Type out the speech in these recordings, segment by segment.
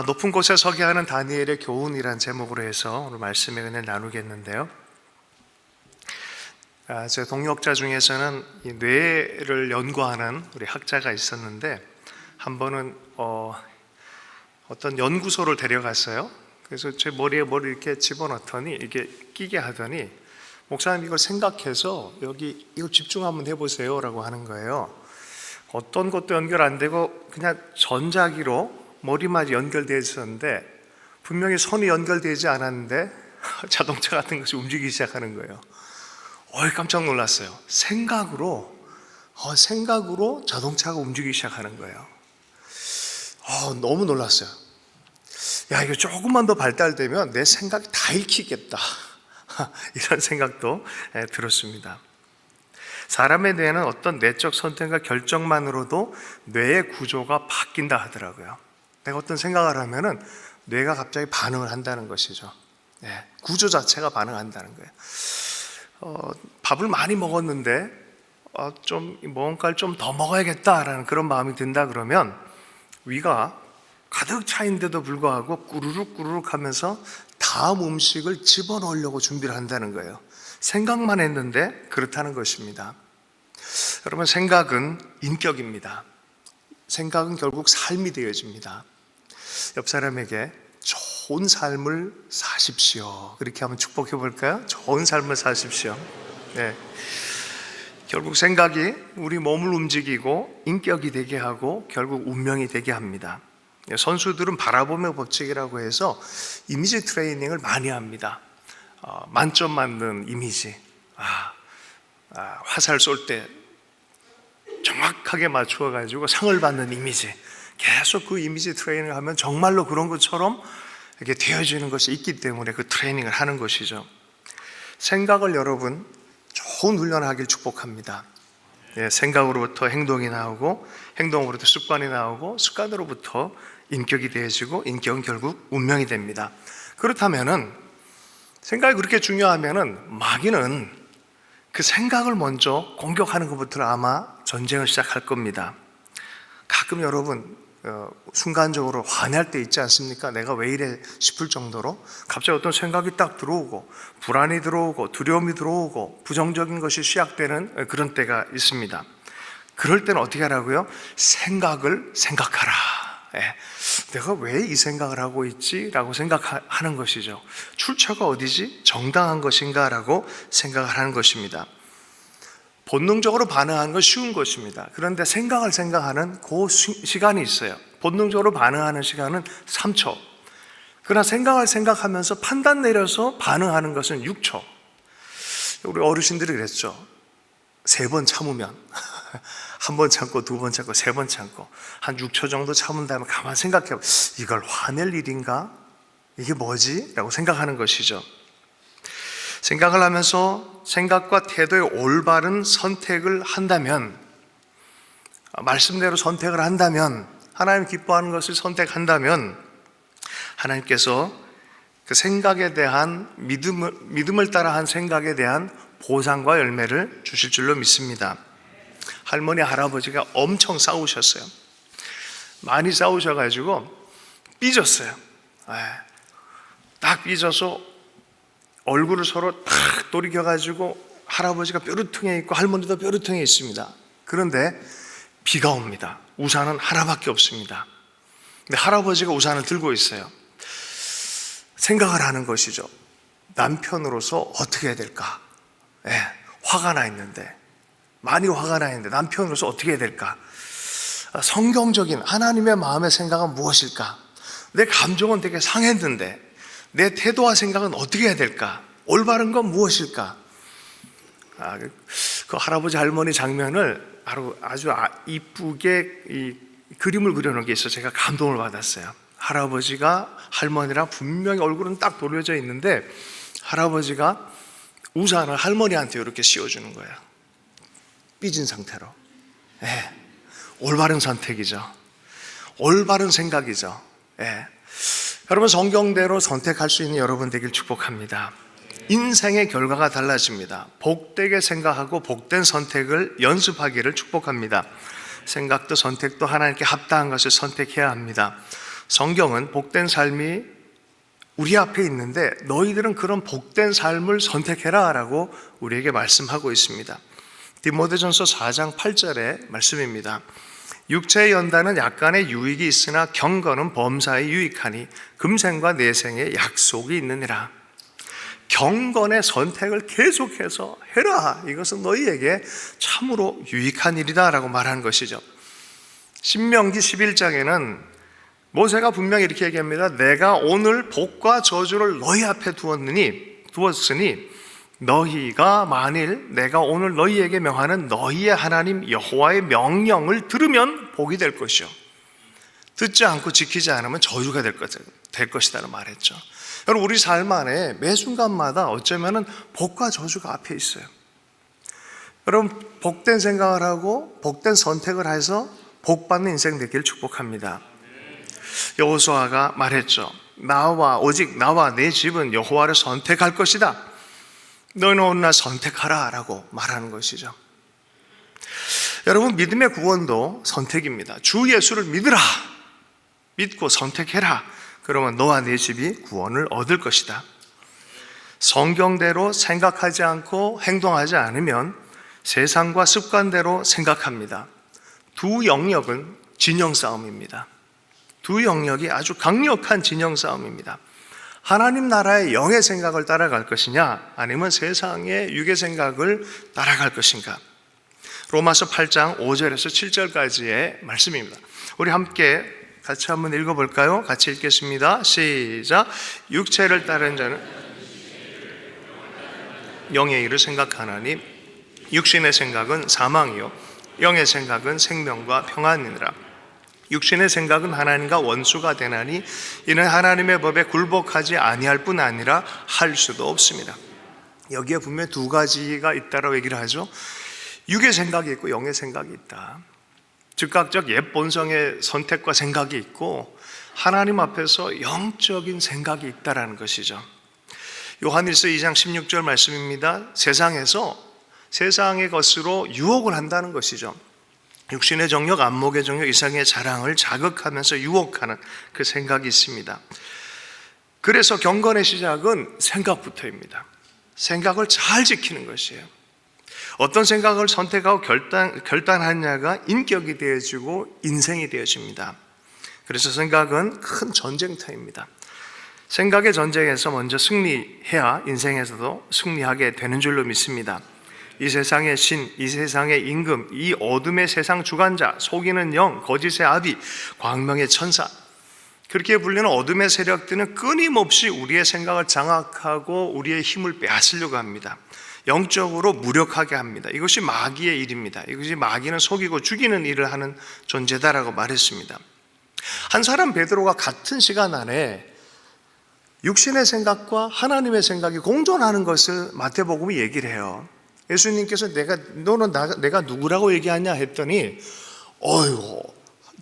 높은 곳에 서게 하는 다니엘의 교훈이란 제목으로 해서 오늘 말씀의 은혜를 나누겠는데요. 제 동역자 중에서는 이 뇌를 연구하는 우리 학자가 있었는데 한 번은 어떤 연구소를 데려갔어요. 그래서 제 머리에 머리를 이렇게 집어넣더니 이렇게 끼게 하더니 목사님 이걸 생각해서 여기 이거 집중 한번 해보세요 라고 하는 거예요. 어떤 것도 연결 안 되고 그냥 전자기로 머리만 연결되어 있었는데 분명히 손이 연결되지 않았는데 자동차 같은 것이 움직이기 시작하는 거예요. 깜짝 놀랐어요. 생각으로 자동차가 움직이기 시작하는 거예요. 너무 놀랐어요. 이거 조금만 더 발달되면 내 생각이 다 읽히겠다 이런 생각도 들었습니다. 사람의 뇌는 어떤 내적 선택과 결정만으로도 뇌의 구조가 바뀐다 하더라고요. 내가 어떤 생각을 하면은 뇌가 갑자기 반응을 한다는 것이죠. 구조 자체가 반응한다는 거예요. 밥을 많이 먹었는데 좀 뭔가를 좀 더 먹어야겠다라는 그런 마음이 든다 그러면 위가 가득 차인데도 불구하고 꾸르륵 하면서 다음 음식을 집어넣으려고 준비를 한다는 거예요. 생각만 했는데 그렇다는 것입니다. 여러분, 생각은 인격입니다. 생각은 결국 삶이 되어집니다. 옆 사람에게 좋은 삶을 사십시오. 그렇게 한번 축복해 볼까요? 좋은 삶을 사십시오. 결국 생각이 우리 몸을 움직이고 인격이 되게 하고 결국 운명이 되게 합니다. 선수들은 바라보며 법칙이라고 해서 이미지 트레이닝을 많이 합니다. 만점 맞는 이미지, 화살 쏠 때 정확하게 맞추어 가지고 상을 받는 이미지, 계속 그 이미지 트레이닝을 하면 정말로 그런 것처럼 이렇게 되어지는 것이 있기 때문에 그 트레이닝을 하는 것이죠. 생각을 여러분 좋은 훈련하길 축복합니다. 생각으로부터 행동이 나오고 행동으로부터 습관이 나오고 습관으로부터 인격이 되어지고 인격은 결국 운명이 됩니다. 그렇다면은 생각이 그렇게 중요하면은 마귀는 그 생각을 먼저 공격하는 것부터 아마 전쟁을 시작할 겁니다. 가끔 여러분 순간적으로 화낼 때 있지 않습니까? 내가 왜 이래 싶을 정도로 갑자기 어떤 생각이 딱 들어오고 불안이 들어오고 두려움이 들어오고 부정적인 것이 시작되는 그런 때가 있습니다. 그럴 때는 어떻게 하라고요? 생각을 생각하라. 내가 왜 이 생각을 하고 있지? 라고 생각하는 것이죠. 출처가 어디지? 정당한 것인가? 라고 생각을 하는 것입니다. 본능적으로 반응하는 건 쉬운 것입니다. 그런데 생각을 생각하는 그 시간이 있어요. 본능적으로 반응하는 시간은 3초. 그러나 생각을 생각하면서 판단 내려서 반응하는 것은 6초. 우리 어르신들이 그랬죠. 3번 참으면 한 번 참고 2번 참고 3번 참고 한 6초 정도 참은 다음에 가만 생각해 봐. 이걸 화낼 일인가? 이게 뭐지? 라고 생각하는 것이죠. 생각을 하면서 생각과 태도의 올바른 선택을 한다면, 말씀대로 선택을 한다면, 하나님 기뻐하는 것을 선택한다면 하나님께서 그 생각에 대한 믿음을 따라 한 생각에 대한 보상과 열매를 주실 줄로 믿습니다. 할머니 할아버지가 엄청 싸우셨어요. 많이 싸우셔가지고 삐졌어요. 딱 삐져서 얼굴을 서로 딱 돌이켜가지고 할아버지가 뾰루퉁에 있고 할머니도 뾰루퉁에 있습니다. 그런데 비가 옵니다. 우산은 하나밖에 없습니다. 근데 할아버지가 우산을 들고 있어요. 생각을 하는 것이죠. 남편으로서 어떻게 해야 될까? 화가 나 있는데, 많이 화가 나 있는데 남편으로서 어떻게 해야 될까? 성경적인 하나님의 마음의 생각은 무엇일까? 내 감정은 되게 상했는데 내 태도와 생각은 어떻게 해야 될까? 올바른 건 무엇일까? 그 할아버지 할머니 장면을 아주 이쁘게 이 그림을 그려놓은 게 있어서 제가 감동을 받았어요. 할아버지가 할머니랑 분명히 얼굴은 딱 돌려져 있는데 할아버지가 우산을 할머니한테 이렇게 씌워주는 거예요. 삐진 상태로. 올바른 선택이죠. 올바른 생각이죠. 여러분, 성경대로 선택할 수 있는 여러분 되길 축복합니다. 인생의 결과가 달라집니다. 복되게 생각하고 복된 선택을 연습하기를 축복합니다. 생각도 선택도 하나님께 합당한 것을 선택해야 합니다. 성경은 복된 삶이 우리 앞에 있는데 너희들은 그런 복된 삶을 선택해라 라고 우리에게 말씀하고 있습니다. 디모데전서 4장 8절의 말씀입니다. 육체의 연단은 약간의 유익이 있으나 경건은 범사에 유익하니 금생과 내생에 약속이 있느니라. 경건의 선택을 계속해서 해라. 이것은 너희에게 참으로 유익한 일이다 라고 말하는 것이죠. 신명기 11장에는 모세가 분명히 이렇게 얘기합니다. 내가 오늘 복과 저주를 너희 앞에 두었으니 너희가 만일 내가 오늘 너희에게 명하는 너희의 하나님 여호와의 명령을 들으면 복이 될 것이요 듣지 않고 지키지 않으면 저주가 될 것이다 말했죠. 여러분, 우리 삶 안에 매 순간마다 어쩌면 복과 저주가 앞에 있어요. 여러분, 복된 생각을 하고 복된 선택을 해서 복받는 인생 되기를 축복합니다. 여호수아가 말했죠. 오직 나와 내 집은 여호와를 선택할 것이다. 너희는 오늘 날 선택하라 라고 말하는 것이죠. 여러분, 믿음의 구원도 선택입니다. 주 예수를 믿으라. 믿고 선택해라. 그러면 너와 내 집이 구원을 얻을 것이다. 성경대로 생각하지 않고 행동하지 않으면 세상과 습관대로 생각합니다. 두 영역은 진영 싸움입니다. 두 영역이 아주 강력한 진영 싸움입니다. 하나님 나라의 영의 생각을 따라갈 것이냐, 아니면 세상의 육의 생각을 따라갈 것인가. 로마서 8장 5절에서 7절까지의 말씀입니다. 우리 함께 같이 한번 읽어볼까요? 같이 읽겠습니다. 시작. 육체를 따르는 자는 영의 일을 생각하나니 육신의 생각은 사망이요 영의 생각은 생명과 평안이니라. 육신의 생각은 하나님과 원수가 되나니 이는 하나님의 법에 굴복하지 아니할 뿐 아니라 할 수도 없습니다. 여기에 분명히 두 가지가 있다라고 얘기를 하죠. 육의 생각이 있고 영의 생각이 있다. 즉각적 옛 본성의 선택과 생각이 있고 하나님 앞에서 영적인 생각이 있다라는 것이죠. 요한일서 2장 16절 말씀입니다. 세상에서 세상의 것으로 유혹을 한다는 것이죠. 육신의 정욕, 안목의 정욕, 이상의 자랑을 자극하면서 유혹하는 그 생각이 있습니다. 그래서 경건의 시작은 생각부터입니다. 생각을 잘 지키는 것이에요. 어떤 생각을 선택하고 결단하느냐가 인격이 되어지고 인생이 되어집니다. 그래서 생각은 큰 전쟁터입니다. 생각의 전쟁에서 먼저 승리해야 인생에서도 승리하게 되는 줄로 믿습니다. 이 세상의 신, 이 세상의 임금, 이 어둠의 세상 주관자, 속이는 영, 거짓의 아비, 광명의 천사, 그렇게 불리는 어둠의 세력들은 끊임없이 우리의 생각을 장악하고 우리의 힘을 빼앗으려고 합니다. 영적으로 무력하게 합니다. 이것이 마귀의 일입니다. 이것이 마귀는 속이고 죽이는 일을 하는 존재다라고 말했습니다. 한 사람 베드로가 같은 시간 안에 육신의 생각과 하나님의 생각이 공존하는 것을 마태복음이 얘기를 해요. 예수님께서 내가 누구라고 얘기하냐 했더니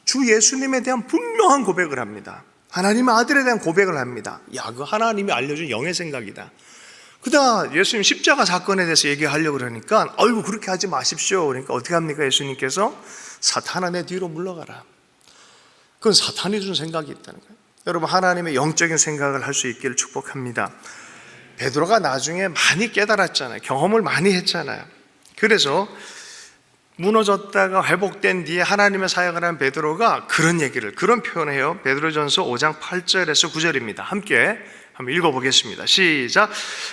주 예수님에 대한 분명한 고백을 합니다. 하나님의 아들에 대한 고백을 합니다. 그 하나님이 알려준 영의 생각이다. 그러다 예수님 십자가 사건에 대해서 얘기하려고 그러니까 그렇게 하지 마십시오. 그러니까 어떻게 합니까? 예수님께서 사탄아 내 뒤로 물러가라. 그건 사탄이 준 생각이 있다는 거예요. 여러분, 하나님의 영적인 생각을 할 수 있기를 축복합니다. 베드로가 나중에 많이 깨달았잖아요. 경험을 많이 했잖아요. 그래서 무너졌다가 회복된 뒤에 하나님의 사역을 한 베드로가 그런 표현을 해요. 베드로전서 5장 8절에서 9절입니다. 함께 한번 읽어보겠습니다. 시작.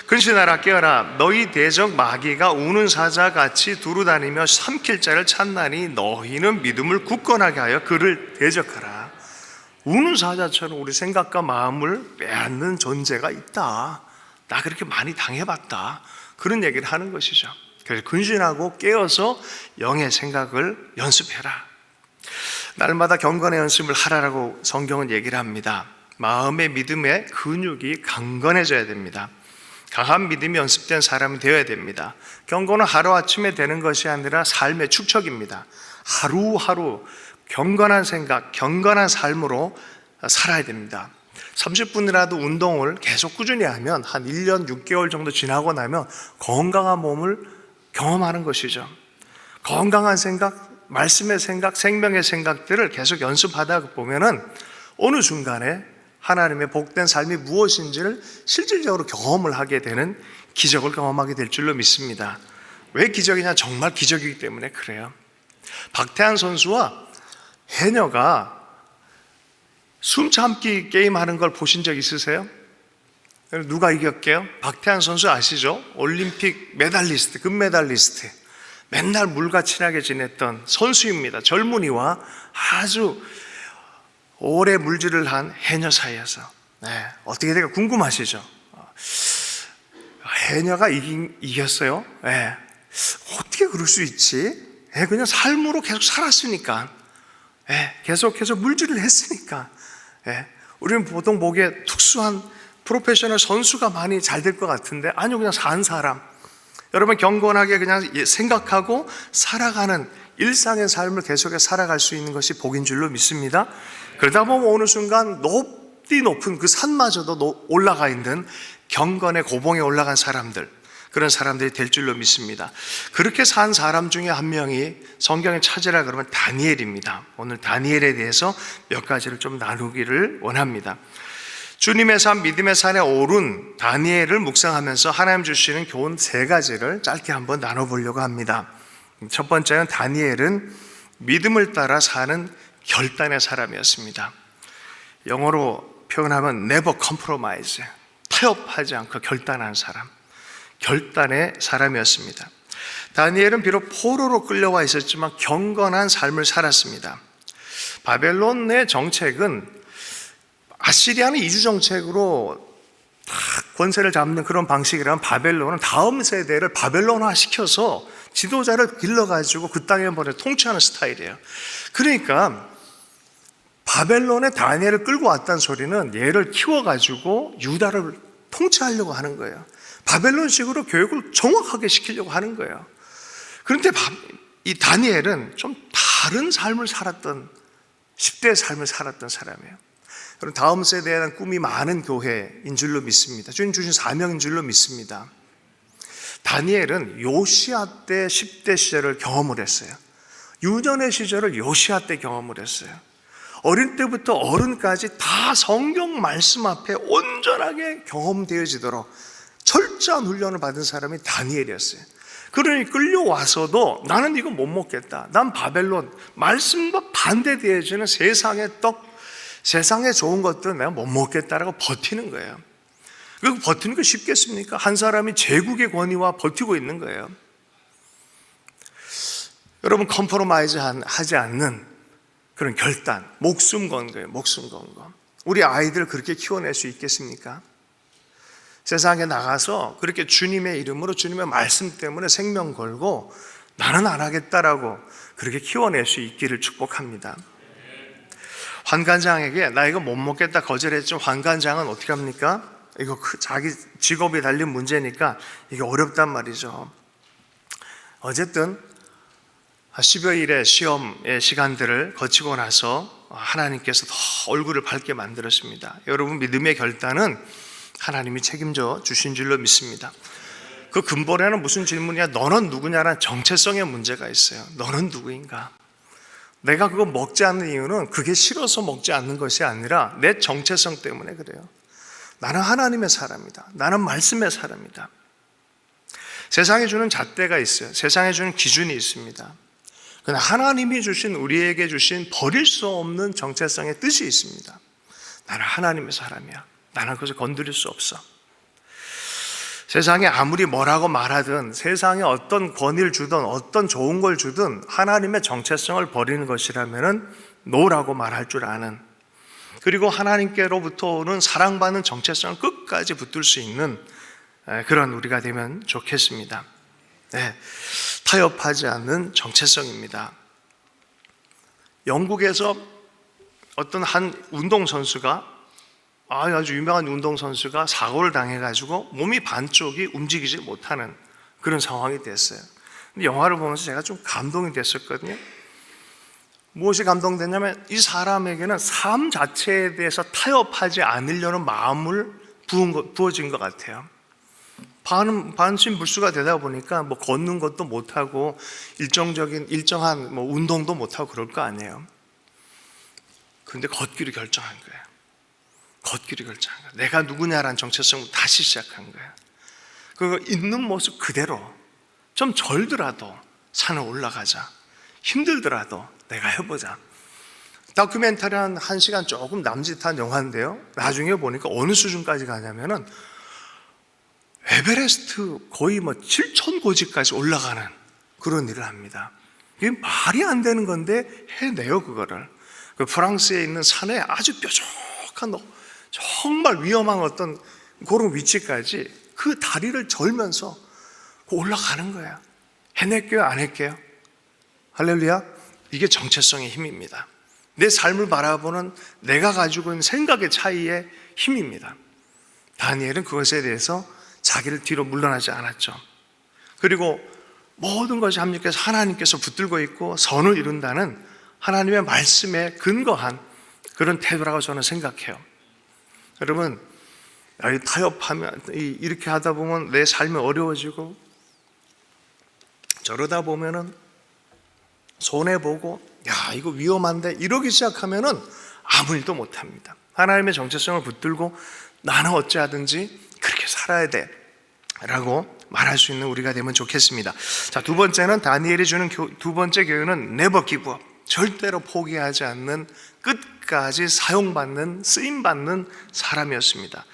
근신하라 깨어라. 너희 대적 마귀가 우는 사자같이 두루다니며 삼킬 자를 찾나니 너희는 믿음을 굳건하게 하여 그를 대적하라. 우는 사자처럼 우리 생각과 마음을 빼앗는 존재가 있다. 나 그렇게 많이 당해봤다. 그런 얘기를 하는 것이죠. 그래서 근신하고 깨어서 영의 생각을 연습해라. 날마다 경건의 연습을 하라라고 성경은 얘기를 합니다. 마음의 믿음의 근육이 강건해져야 됩니다. 강한 믿음이 연습된 사람이 되어야 됩니다. 경건은 하루아침에 되는 것이 아니라 삶의 축적입니다. 하루하루 경건한 생각, 경건한 삶으로 살아야 됩니다. 30분이라도 운동을 계속 꾸준히 하면 한 1년 6개월 정도 지나고 나면 건강한 몸을 경험하는 것이죠. 건강한 생각, 말씀의 생각, 생명의 생각들을 계속 연습하다 보면은 어느 순간에 하나님의 복된 삶이 무엇인지를 실질적으로 경험을 하게 되는 기적을 경험하게 될 줄로 믿습니다. 왜 기적이냐? 정말 기적이기 때문에 그래요. 박태환 선수와 해녀가 숨참기 게임 하는 걸 보신 적 있으세요? 누가 이겼게요? 박태환 선수 아시죠? 올림픽 메달리스트, 금메달리스트. 맨날 물과 친하게 지냈던 선수입니다. 젊은이와 아주 오래 물질을 한 해녀 사이에서. 어떻게 될까 궁금하시죠? 해녀가 이겼어요. 어떻게 그럴 수 있지? 그냥 삶으로 계속 살았으니까. 계속 물질을 했으니까. 우리는 보통 보기에 특수한 프로페셔널 선수가 많이 잘 될 것 같은데, 아니요, 그냥 산 사람. 여러분, 경건하게 그냥 생각하고 살아가는 일상의 삶을 계속해서 살아갈 수 있는 것이 복인 줄로 믿습니다. 그러다 보면 어느 순간 높은 그 산마저도 올라가 있는 경건의 고봉에 올라간 사람들, 그런 사람들이 될 줄로 믿습니다. 그렇게 산 사람 중에 한 명이 성경에 찾으라 그러면 다니엘입니다. 오늘 다니엘에 대해서 몇 가지를 좀 나누기를 원합니다. 주님의 삶, 믿음의 산에 오른 다니엘을 묵상하면서 하나님 주시는 교훈 3가지를 짧게 한번 나눠보려고 합니다. 첫 번째는 다니엘은 믿음을 따라 사는 결단의 사람이었습니다. 영어로 표현하면 never compromise, 타협하지 않고 결단한 사람, 결단의 사람이었습니다. 다니엘은 비록 포로로 끌려와 있었지만 경건한 삶을 살았습니다. 바벨론의 정책은 아시리아는 이주 정책으로 권세를 잡는 그런 방식이라면, 바벨론은 다음 세대를 바벨론화 시켜서 지도자를 길러가지고 그 땅에 보내 통치하는 스타일이에요. 그러니까 바벨론에 다니엘을 끌고 왔다는 소리는 얘를 키워가지고 유다를 통치하려고 하는 거예요. 바벨론식으로 교육을 정확하게 시키려고 하는 거예요. 그런데 이 다니엘은 좀 다른 삶을 살았던, 10대의 삶을 살았던 사람이에요. 여러분, 다음 세대에 대한 꿈이 많은 교회인 줄로 믿습니다. 주님 주신 사명인 줄로 믿습니다. 다니엘은 요시아 때 10대 시절을 경험을 했어요. 유년의 시절을 요시아 때 경험을 했어요. 어릴 때부터 어른까지 다 성경 말씀 앞에 온전하게 경험되어지도록 철저한 훈련을 받은 사람이 다니엘이었어요. 그러니 끌려와서도 나는 이거 못 먹겠다. 난 바벨론, 말씀과 반대되어지는 세상의 떡, 세상에 좋은 것들은 내가 못 먹겠다라고 버티는 거예요. 그 버티는 게 쉽겠습니까? 한 사람이 제국의 권위와 버티고 있는 거예요. 여러분, 컴프로마이즈 하지 않는 그런 결단, 목숨 건 거예요. 목숨 건 거. 우리 아이들 그렇게 키워낼 수 있겠습니까? 세상에 나가서 그렇게 주님의 이름으로, 주님의 말씀 때문에 생명 걸고 나는 안 하겠다라고 그렇게 키워낼 수 있기를 축복합니다. 환관장에게 나 이거 못 먹겠다 거절했지만, 환관장은 어떻게 합니까? 이거 자기 직업이 달린 문제니까 이게 어렵단 말이죠. 어쨌든 10여일의 시험의 시간들을 거치고 나서 하나님께서 더 얼굴을 밝게 만들었습니다. 여러분, 믿음의 결단은 하나님이 책임져 주신 줄로 믿습니다. 그 근본에는 무슨 질문이야? 너는 누구냐라는 정체성의 문제가 있어요. 너는 누구인가? 내가 그거 먹지 않는 이유는 그게 싫어서 먹지 않는 것이 아니라 내 정체성 때문에 그래요. 나는 하나님의 사람이다. 나는 말씀의 사람이다. 세상에 주는 잣대가 있어요. 세상에 주는 기준이 있습니다. 그러나 하나님이 주신, 우리에게 주신 버릴 수 없는 정체성의 뜻이 있습니다. 나는 하나님의 사람이야. 나는 그것을 건드릴 수 없어. 세상에 아무리 뭐라고 말하든, 세상에 어떤 권위를 주든 어떤 좋은 걸 주든 하나님의 정체성을 버리는 것이라면 노라고 말할 줄 아는, 그리고 하나님께로부터 오는 사랑받는 정체성을 끝까지 붙들 수 있는 그런 우리가 되면 좋겠습니다. 타협하지 않는 정체성입니다. 영국에서 어떤 한 운동선수가, 아주 유명한 운동선수가 사고를 당해가지고 몸이 반쪽이 움직이지 못하는 그런 상황이 됐어요. 근데 영화를 보면서 제가 좀 감동이 됐었거든요. 무엇이 감동됐냐면, 이 사람에게는 삶 자체에 대해서 타협하지 않으려는 마음을 부어진 것 같아요. 반신불수가 되다 보니까 뭐 걷는 것도 못하고 일정한 뭐 운동도 못하고 그럴 거 아니에요. 근데 걷기로 결정한 거예요. 걷기로 결정한 거예요. 내가 누구냐라는 정체성을 다시 시작한 거예요. 그 있는 모습 그대로 좀 절더라도 산을 올라가자. 힘들더라도 내가 해보자. 다큐멘터리 한 1시간 조금 남짓한 영화인데요. 나중에 보니까 어느 수준까지 가냐면은 에베레스트 거의 7,000고지까지 올라가는 그런 일을 합니다. 이게 말이 안 되는 건데 해내요, 그거를. 그 프랑스에 있는 산에 아주 뾰족한 정말 위험한 어떤 그런 위치까지 그 다리를 절면서 올라가는 거예요. 해낼게요, 안 할게요? 할렐루야. 이게 정체성의 힘입니다. 내 삶을 바라보는 내가 가지고 있는 생각의 차이의 힘입니다. 다니엘은 그것에 대해서 자기를 뒤로 물러나지 않았죠. 그리고 모든 것이 하나님께서 붙들고 있고 선을 이룬다는 하나님의 말씀에 근거한 그런 태도라고 저는 생각해요. 여러분, 타협하면 이렇게 하다 보면 내 삶이 어려워지고 저러다 보면은 손해보고 야 이거 위험한데 이러기 시작하면은 아무 일도 못합니다. 하나님의 정체성을 붙들고 나는 어찌하든지 그렇게 살아야 돼 라고 말할 수 있는 우리가 되면 좋겠습니다. 자, 두 번째는 다니엘이 주는 두 번째 교훈은 never give up. 절대로 포기하지 않는 끝까지 사용받는 쓰임받는 사람이었습니다.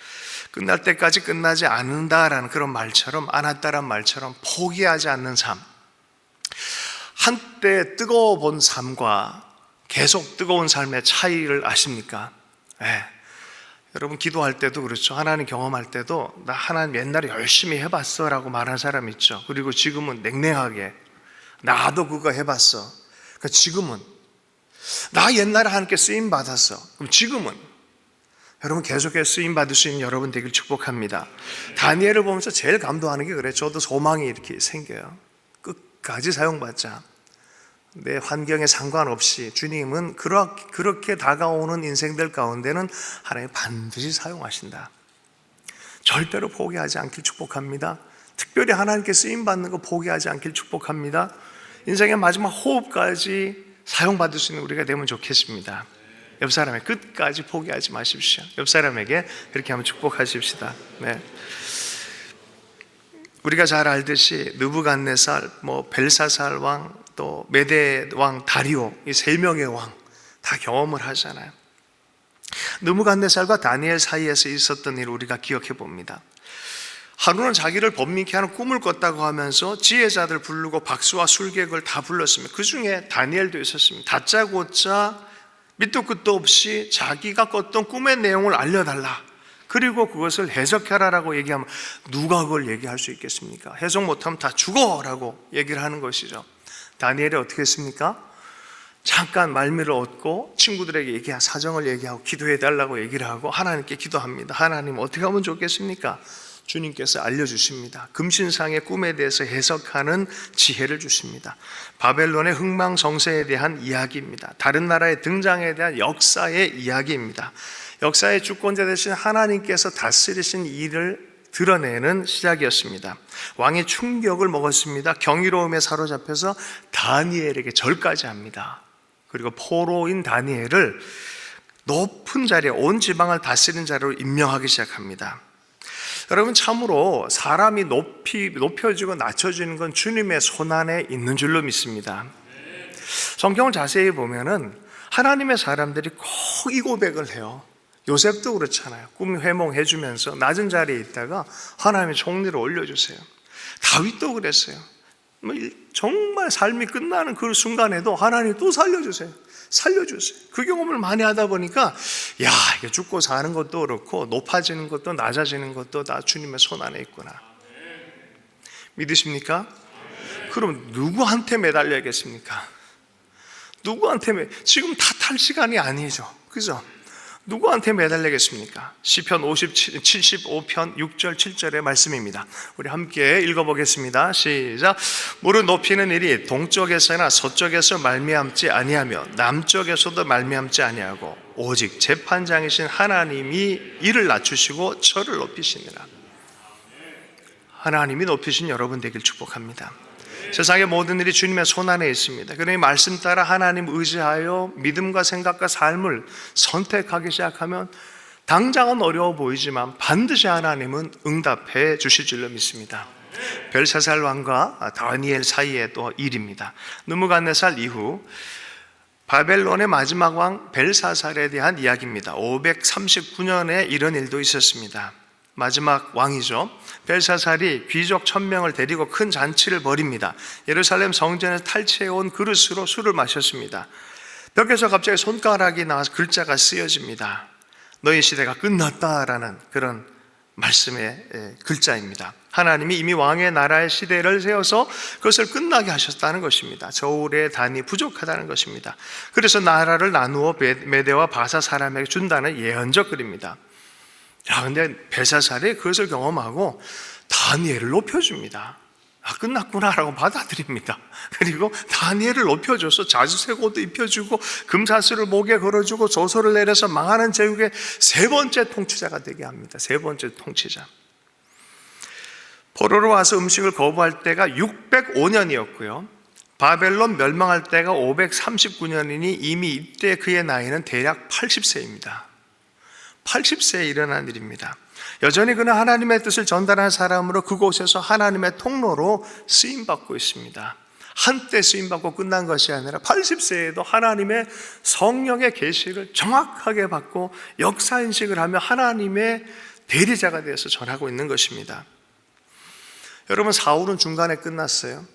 끝날 때까지 끝나지 않는다라는 그런 말처럼 않았다란 말처럼 포기하지 않는 삶. 한때 뜨거워 본 삶과 계속 뜨거운 삶의 차이를 아십니까? 네. 여러분 기도할 때도 그렇죠. 하나님 경험할 때도 나 하나님 옛날에 열심히 해봤어 라고 말하는 사람 있죠. 그리고 지금은 냉랭하게 나도 그거 해봤어. 그러니까 지금은 나 옛날에 하나님께 쓰임받았어. 그럼 지금은 여러분 계속해서 쓰임받을 수 있는 여러분 되길 축복합니다. 다니엘을 보면서 제일 감동하는 게 그래. 저도 소망이 이렇게 생겨요. 끝까지 사용받자. 내 환경에 상관없이 주님은 그렇게 다가오는 인생들 가운데는 하나님 반드시 사용하신다. 절대로 포기하지 않길 축복합니다. 특별히 하나님께 쓰임받는 거 포기하지 않길 축복합니다. 인생의 마지막 호흡까지 사용받을 수 있는 우리가 되면 좋겠습니다. 옆 사람의 끝까지 포기하지 마십시오. 옆 사람에게 그렇게 한번 축복하십시다. 네. 우리가 잘 알듯이 느부갓네살, 벨사살 왕, 또 메대 왕 다리오 이 세 명의 왕 다 경험을 하잖아요. 느부갓네살과 다니엘 사이에서 있었던 일을 우리가 기억해 봅니다. 하루는 자기를 번민케 하는 꿈을 꿨다고 하면서 지혜자들 부르고 박수와 술객을 다 불렀습니다. 그 중에 다니엘도 있었습니다. 다짜고짜 밑도 끝도 없이 자기가 꿨던 꿈의 내용을 알려달라. 그리고 그것을 해석해라라고 얘기하면 누가 그걸 얘기할 수 있겠습니까? 해석 못하면 다 죽어라고 얘기를 하는 것이죠. 다니엘이 어떻게 했습니까? 잠깐 말미를 얻고 친구들에게 사정을 얘기하고 기도해달라고 얘기를 하고 하나님께 기도합니다. 하나님 어떻게 하면 좋겠습니까? 주님께서 알려주십니다. 금신상의 꿈에 대해서 해석하는 지혜를 주십니다. 바벨론의 흥망성쇠에 대한 이야기입니다. 다른 나라의 등장에 대한 역사의 이야기입니다. 역사의 주권자 되신 하나님께서 다스리신 일을 드러내는 시작이었습니다. 왕이 충격을 먹었습니다. 경이로움에 사로잡혀서 다니엘에게 절까지 합니다. 그리고 포로인 다니엘을 높은 자리에 온 지방을 다스리는 자리로 임명하기 시작합니다. 여러분 참으로 사람이 높여지고 낮춰지는 건 주님의 손안에 있는 줄로 믿습니다. 성경을 자세히 보면은 하나님의 사람들이 꼭 이 고백을 해요. 요셉도 그렇잖아요. 꿈 회몽해 주면서 낮은 자리에 있다가 하나님의 총리를 올려주세요. 다윗도 그랬어요. 정말 삶이 끝나는 그 순간에도 하나님 또 살려주세요. 그 경험을 많이 하다 보니까 이게 죽고 사는 것도 그렇고 높아지는 것도 낮아지는 것도 다 주님의 손 안에 있구나. 믿으십니까? 그럼 누구한테 매달려야겠습니까? 지금 탓할 시간이 아니죠. 그죠? 누구한테 매달리겠습니까? 시편 75편 6절 7절의 말씀입니다. 우리 함께 읽어보겠습니다. 시작. 무릎 높이는 일이 동쪽에서나 서쪽에서 말미암지 아니하며 남쪽에서도 말미암지 아니하고 오직 재판장이신 하나님이 이를 낮추시고 저를 높이시니라. 하나님이 높이신 여러분 되길 축복합니다. 세상의 모든 일이 주님의 손안에 있습니다. 그러니 말씀 따라 하나님 의지하여 믿음과 생각과 삶을 선택하기 시작하면 당장은 어려워 보이지만 반드시 하나님은 응답해 주실 줄로 믿습니다. 벨사살 왕과 다니엘 사이의 또 일입니다. 느부갓네살 이후 바벨론의 마지막 왕 벨사살에 대한 이야기입니다. 539년에 이런 일도 있었습니다. 마지막 왕이죠. 벨사살이 귀족 1000명을 데리고 큰 잔치를 벌입니다. 예루살렘 성전에서 탈취해온 그릇으로 술을 마셨습니다. 벽에서 갑자기 손가락이 나와서 글자가 쓰여집니다. 너희 시대가 끝났다라는 그런 말씀의 글자입니다. 하나님이 이미 왕의 나라의 시대를 세워서 그것을 끝나게 하셨다는 것입니다. 저울의 단이 부족하다는 것입니다. 그래서 나라를 나누어 메대와 바사 사람에게 준다는 예언적 글입니다. 근데 벨사살이 그것을 경험하고 다니엘을 높여줍니다. 끝났구나라고 받아들입니다. 그리고 다니엘을 높여줘서 자주색 옷도 입혀주고 금사슬을 목에 걸어주고 조서를 내려서 망하는 제국의 세 번째 통치자가 되게 합니다. 세 번째 통치자. 포로로 와서 음식을 거부할 때가 605년이었고요. 바벨론 멸망할 때가 539년이니 이미 이때 그의 나이는 대략 80세입니다. 80세에 일어난 일입니다. 여전히 그는 하나님의 뜻을 전달하는 사람으로 그곳에서 하나님의 통로로 쓰임받고 있습니다. 한때 쓰임받고 끝난 것이 아니라 80세에도 하나님의 성령의 계시를 정확하게 받고 역사인식을 하며 하나님의 대리자가 되어서 전하고 있는 것입니다. 여러분, 사울은 중간에 끝났어요.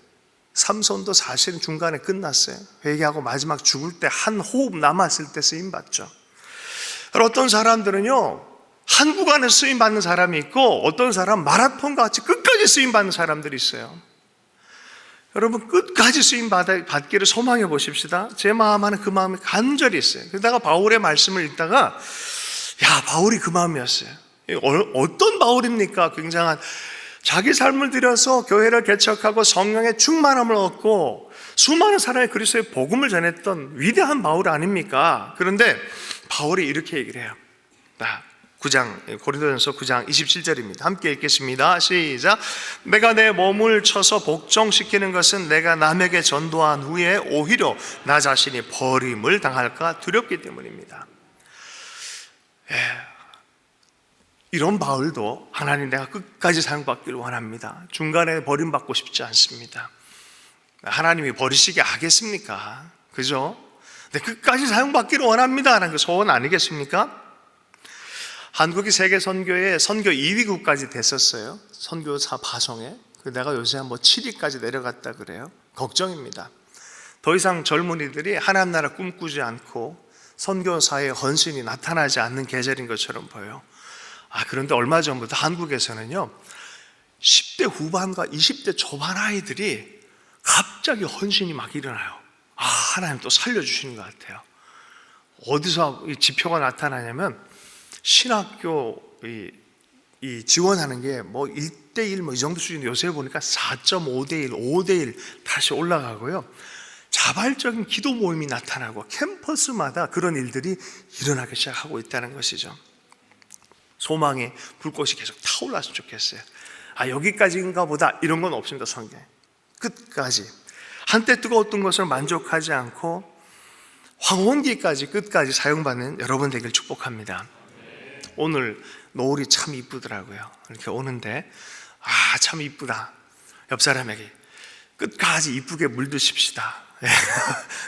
삼손도 사실은 중간에 끝났어요. 회개하고 마지막 죽을 때 한 호흡 남았을 때 쓰임받죠. 어떤 사람들은요, 한 구간에 쓰임받는 사람이 있고 어떤 사람 마라톤과 같이 끝까지 쓰임받는 사람들이 있어요. 여러분, 끝까지 쓰임받기를 소망해 보십시다. 제 마음 안에 그 마음이 간절히 있어요. 그러다가 바울의 말씀을 읽다가 바울이 그 마음이었어요. 어떤 바울입니까? 굉장한 자기 삶을 들여서 교회를 개척하고 성령의 충만함을 얻고 수많은 사람의 그리스도의 복음을 전했던 위대한 바울 아닙니까? 그런데 바울이 이렇게 얘기를 해요. 9장, 고린도전서 9장 27절입니다. 함께 읽겠습니다. 시작. 내가 내 몸을 쳐서 복종시키는 것은 내가 남에게 전도한 후에 오히려 나 자신이 버림을 당할까 두렵기 때문입니다. 이런 바울도 하나님, 내가 끝까지 사용받기를 원합니다. 중간에 버림받고 싶지 않습니다. 하나님이 버리시게 하겠습니까? 그죠? 근데 끝까지 사용받기를 원합니다 라는 그 소원 아니겠습니까? 한국이 세계 선교의 선교 2위국까지 됐었어요. 선교사 파송에. 내가 요새 한 7위까지 내려갔다 그래요. 걱정입니다. 더 이상 젊은이들이 하나님 나라 꿈꾸지 않고 선교사의 헌신이 나타나지 않는 계절인 것처럼 보여요. 그런데 얼마 전부터 한국에서는요, 10대 후반과 20대 초반 아이들이 갑자기 헌신이 막 일어나요. 하나님 또 살려주시는 것 같아요. 어디서 이 지표가 나타나냐면 신학교 이 지원하는 게 1대1 이 정도 수준, 요새 보니까 4.5대1, 5대1 다시 올라가고요. 자발적인 기도 모임이 나타나고 캠퍼스마다 그런 일들이 일어나기 시작하고 있다는 것이죠. 소망의 불꽃이 계속 타올랐으면 좋겠어요. 여기까지인가 보다 이런 건 없습니다. 성경에 끝까지 한때 뜨거웠던 것을 만족하지 않고 황혼기까지 끝까지 사용받는 여러분 되길 축복합니다. 오늘 노을이 참 이쁘더라고요. 이렇게 오는데 참 이쁘다. 옆 사람에게 끝까지 이쁘게 물드십시다.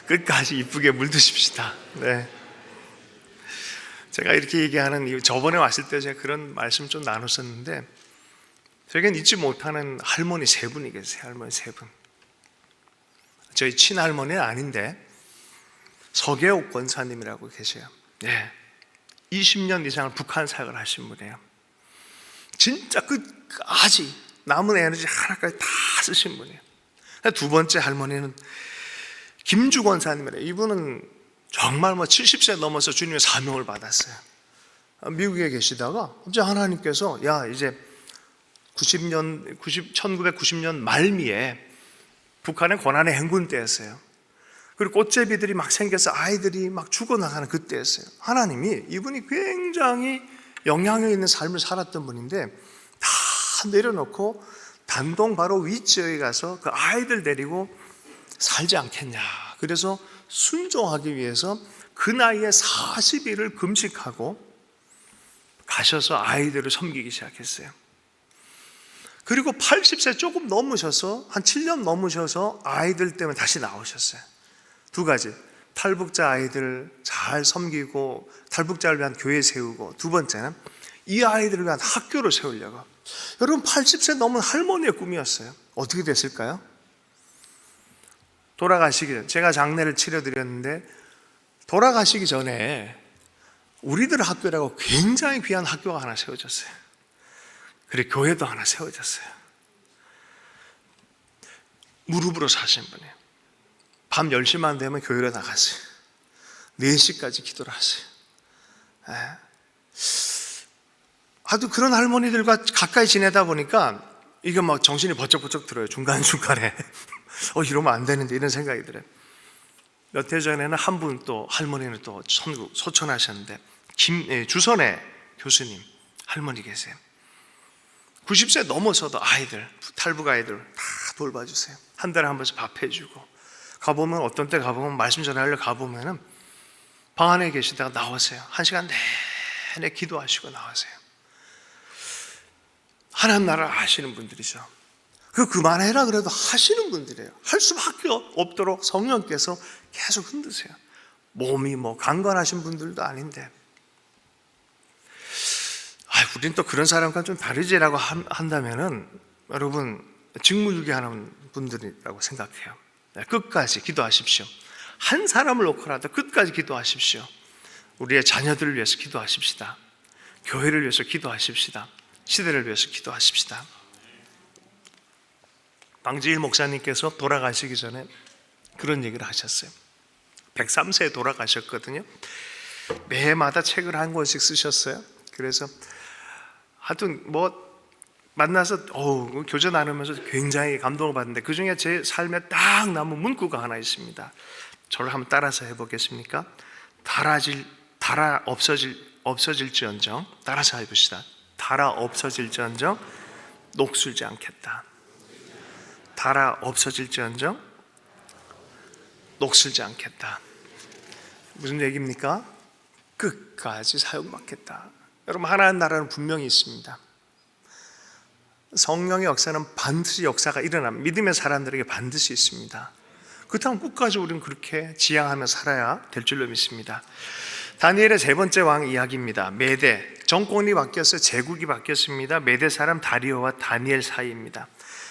끝까지 이쁘게 물드십시다. 네. 제가 이렇게 얘기하는 이유, 저번에 왔을 때 제가 그런 말씀 좀 나눴었는데, 저에겐 잊지 못하는 할머니 3분이 계세요. 할머니 3분. 저희 친할머니는 아닌데 서계옥 권사님이라고 계세요. 20년 이상을 북한 사역을 하신 분이에요. 진짜 끝까지 남은 에너지 하나까지 다 쓰신 분이에요. 두 번째 할머니는 김주 권사님이래요. 이분은 정말 70세 넘어서 주님의 사명을 받았어요. 미국에 계시다가 갑자기 하나님께서 이제 1990년 말미에 북한의 고난의 행군 때였어요. 그리고 꽃제비들이 막 생겨서 아이들이 막 죽어나가는 그때였어요. 하나님이, 이분이 굉장히 영향력 있는 삶을 살았던 분인데 다 내려놓고 단동 바로 윗지역에 가서 그 아이들 데리고 살지 않겠냐. 그래서 순종하기 위해서 그 나이에 40일을 금식하고 가셔서 아이들을 섬기기 시작했어요. 그리고 80세 조금 넘으셔서 한 7년 넘으셔서 아이들 때문에 다시 나오셨어요. 두 가지, 탈북자 아이들 잘 섬기고 탈북자를 위한 교회 세우고, 두 번째는 이 아이들을 위한 학교를 세우려고. 여러분, 80세 넘은 할머니의 꿈이었어요. 어떻게 됐을까요? 돌아가시기 전, 제가 장례를 치러드렸는데 돌아가시기 전에 우리들 학교라고 굉장히 귀한 학교가 하나 세워졌어요. 그리고 교회도 하나 세워졌어요. 무릎으로 사신 분이에요. 밤 10시만 되면 교회로 나갔어요. 4시까지 기도를 하세요. 아주 그런 할머니들과 가까이 지내다 보니까 이게 막 정신이 번쩍번쩍 들어요. 중간중간에 이러면 안 되는데 이런 생각이 들어요. 몇 해 전에는 한 분 또 할머니는 또 소천하셨는데 주선의 교수님 할머니 계세요. 90세 넘어서도 아이들, 탈북 아이들 다 돌봐주세요. 한 달에 한 번씩 밥 해주고, 가보면 어떤 때 가보면 말씀 전하려 가보면은 방 안에 계시다가 나오세요. 1시간 내내 기도하시고 나오세요. 하나님 나라를 아시는 분들이죠. 그만해라 그래도 하시는 분들이에요. 할 수밖에 없도록 성령께서 계속 흔드세요. 몸이 강건하신 분들도 아닌데, 우린 또 그런 사람과 좀 다르지라고 한다면은 여러분 직무유기하는 분들이라고 생각해요. 끝까지 기도하십시오. 한 사람을 놓고라도 끝까지 기도하십시오. 우리의 자녀들을 위해서 기도하십시다. 교회를 위해서 기도하십시다. 시대를 위해서 기도하십시다. 방지일 목사님께서 돌아가시기 전에 그런 얘기를 하셨어요. 103세에 돌아가셨거든요. 매해마다 책을 한 권씩 쓰셨어요. 그래서 하여튼 만나서 교제 나누면서 굉장히 감동을 받는데, 그 중에 제 삶에 딱 남은 문구가 하나 있습니다. 저를 한번 따라서 해보겠습니까? 달아 없어질지언정, 따라서 해봅시다. 달아 없어질지언정 녹슬지 않겠다. 달아 없어질지언정 녹슬지 않겠다. 무슨 얘기입니까? 끝까지 사용받겠다. 여러분, 하나님 나라는 분명히 있습니다. 성령의 역사는 반드시 역사가 일어납니다. 믿음의 사람들에게 반드시 있습니다. 그렇다면 끝까지 우리는 그렇게 지향하며 살아야 될 줄로 믿습니다. 다니엘의 세 번째 왕 이야기입니다. 메대, 정권이 바뀌었어요. 제국이 바뀌었습니다. 메대 사람 다리오와 다니엘 사이입니다.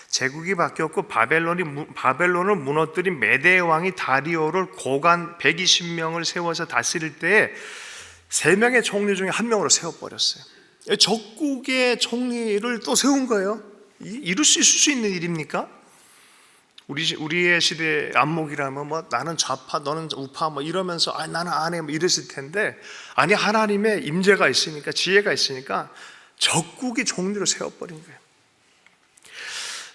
제국이 바뀌었고 바벨론을 무너뜨린 메대의 왕이 다리오를 고관 120명을 세워서 다스릴 때에 3명의 총리 중에 1명으로 세워버렸어요. 적국의 총리를 또 세운 거예요. 이룰 수 있을 수 있는 일입니까? 우리의 시대 안목이라면 나는 좌파 너는 우파 이러면서 나는 안 해 이랬을 텐데, 아니, 하나님의 임재가 있으니까, 지혜가 있으니까 적국이 총리로 세워버린 거예요.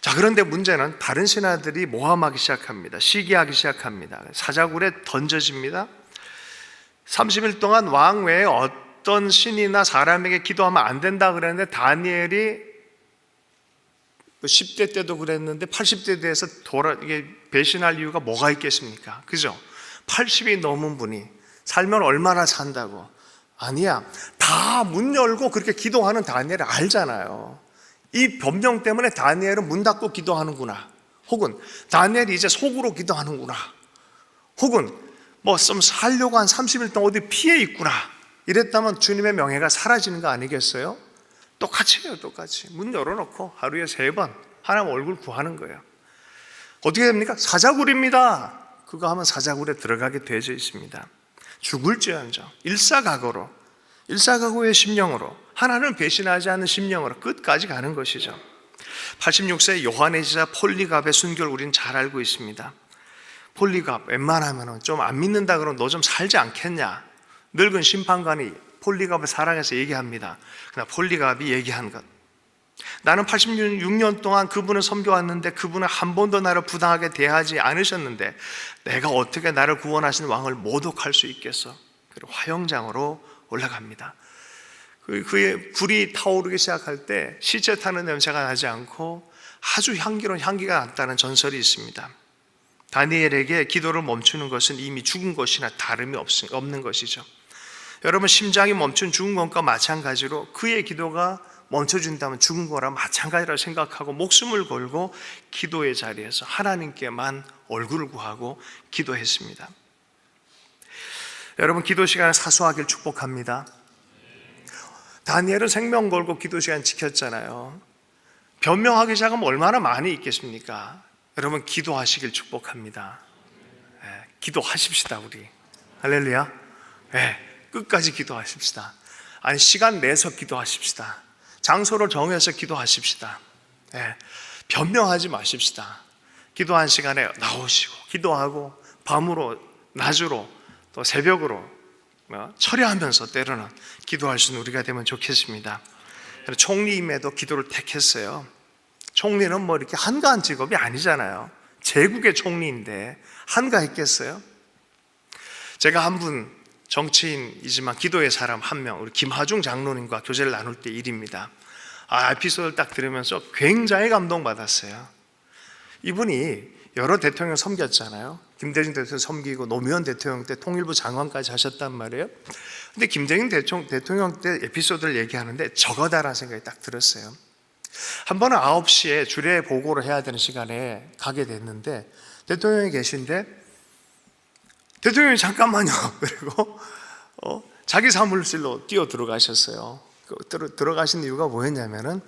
자, 그런데 문제는 다른 신하들이 모함하기 시작합니다. 시기하기 시작합니다. 사자굴에 던져집니다. 30일 동안 왕 외에 어떤 신이나 사람에게 기도하면 안 된다 그랬는데, 다니엘이 10대 때도 그랬는데 80대 돼서 이게 배신할 이유가 뭐가 있겠습니까? 그죠? 80이 넘은 분이 살면 얼마나 산다고? 아니야. 다 문 열고 그렇게 기도하는 다니엘을 알잖아요. 이 변명 때문에 다니엘은 문 닫고 기도하는구나. 혹은 다니엘이 이제 속으로 기도하는구나. 혹은 좀 살려고 한 30일 동안 어디 피해 있구나. 이랬다면 주님의 명예가 사라지는 거 아니겠어요? 똑같이 해요. 똑같이 문 열어놓고 하루에 3번 하나님 얼굴 구하는 거예요. 어떻게 됩니까? 사자굴입니다. 그거 하면 사자굴에 들어가게 되어져 있습니다. 죽을지언정 일사각오의 심령으로, 하나님을 배신하지 않는 심령으로 끝까지 가는 것이죠. 86세 요한의 제자 폴리갑의 순교를 우리는 잘 알고 있습니다. 폴리갑 웬만하면 좀 안 믿는다 그러면 너 좀 살지 않겠냐, 늙은 심판관이 폴리갑을 사랑해서 얘기합니다. 그러나 폴리갑이 얘기한 것, 나는 86년 동안 그분을 섬겨왔는데 그분은 한 번도 나를 부당하게 대하지 않으셨는데 내가 어떻게 나를 구원하신 왕을 모독할 수 있겠어? 그리고 화영장으로 올라갑니다. 그의 불이 타오르기 시작할 때 시체 타는 냄새가 나지 않고 아주 향기로운 향기가 났다는 전설이 있습니다. 다니엘에게 기도를 멈추는 것은 이미 죽은 것이나 다름이 없는 것이죠. 여러분, 심장이 멈춘 죽은 것과 마찬가지로 그의 기도가 멈춰준다면 죽은 거랑 마찬가지라고 생각하고 목숨을 걸고 기도의 자리에서 하나님께만 얼굴을 구하고 기도했습니다. 여러분, 기도 시간을 사수하길 축복합니다. 다니엘은 생명 걸고 기도 시간 지켰잖아요. 변명하기 시작하면 얼마나 많이 있겠습니까? 여러분, 기도하시길 축복합니다. 기도하십시다. 우리 할렐루야. 끝까지 기도하십시다. 아니, 시간 내서 기도하십시다. 장소를 정해서 기도하십시다. 변명하지 마십시다. 기도한 시간에 나오시고 기도하고 밤으로 낮으로 또 새벽으로 철야하면서 때로는 기도할 수 있는 우리가 되면 좋겠습니다. 총리임에도 기도를 택했어요. 총리는 뭐 이렇게 한가한 직업이 아니잖아요. 제국의 총리인데 한가했겠어요? 제가 한 분, 정치인이지만 기도의 사람 한 명, 우리 김하중 장로님과 교제를 나눌 때 일입니다. 에피소드를 딱 들으면서 굉장히 감동받았어요. 이분이 여러 대통령 섬겼잖아요. 김대중 대통령 섬기고 노무현 대통령 때 통일부 장관까지 하셨단 말이에요. 근데 김대중 대통령 때 에피소드를 얘기하는데 저거다라는 생각이 딱 들었어요. 한 번은 9시에 주례 보고를 해야 되는 시간에 가게 됐는데 대통령이 계신데 대통령이 잠깐만요. 그리고 자기 사무실로 뛰어 들어가셨어요. 들어가신 이유가 뭐였냐면은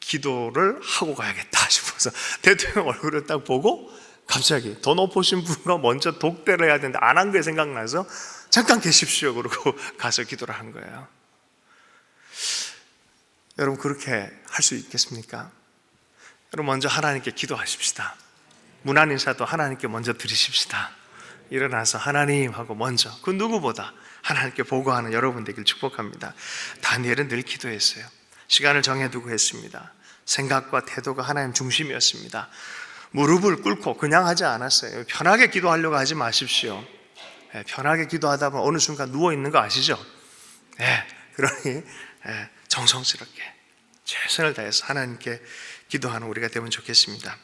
기도를 하고 가야겠다 싶어서 대통령 얼굴을 딱 보고 갑자기 더 높으신 분과 먼저 독대를 해야 되는데 안 한 게 생각나서 잠깐 계십시오 그러고 가서 기도를 한 거예요. 여러분, 그렇게 할 수 있겠습니까? 여러분, 먼저 하나님께 기도하십시다. 문안 인사도 하나님께 먼저 드리십시다. 일어나서 하나님 하고 먼저 그 누구보다 하나님께 보고하는 여러분 되길 축복합니다. 다니엘은 늘 기도했어요. 시간을 정해두고 했습니다. 생각과 태도가 하나님 중심이었습니다. 무릎을 꿇고 그냥 하지 않았어요. 편하게 기도하려고 하지 마십시오. 편하게 기도하다 보면 어느 순간 누워있는 거 아시죠? 그러니 정성스럽게 최선을 다해서 하나님께 기도하는 우리가 되면 좋겠습니다.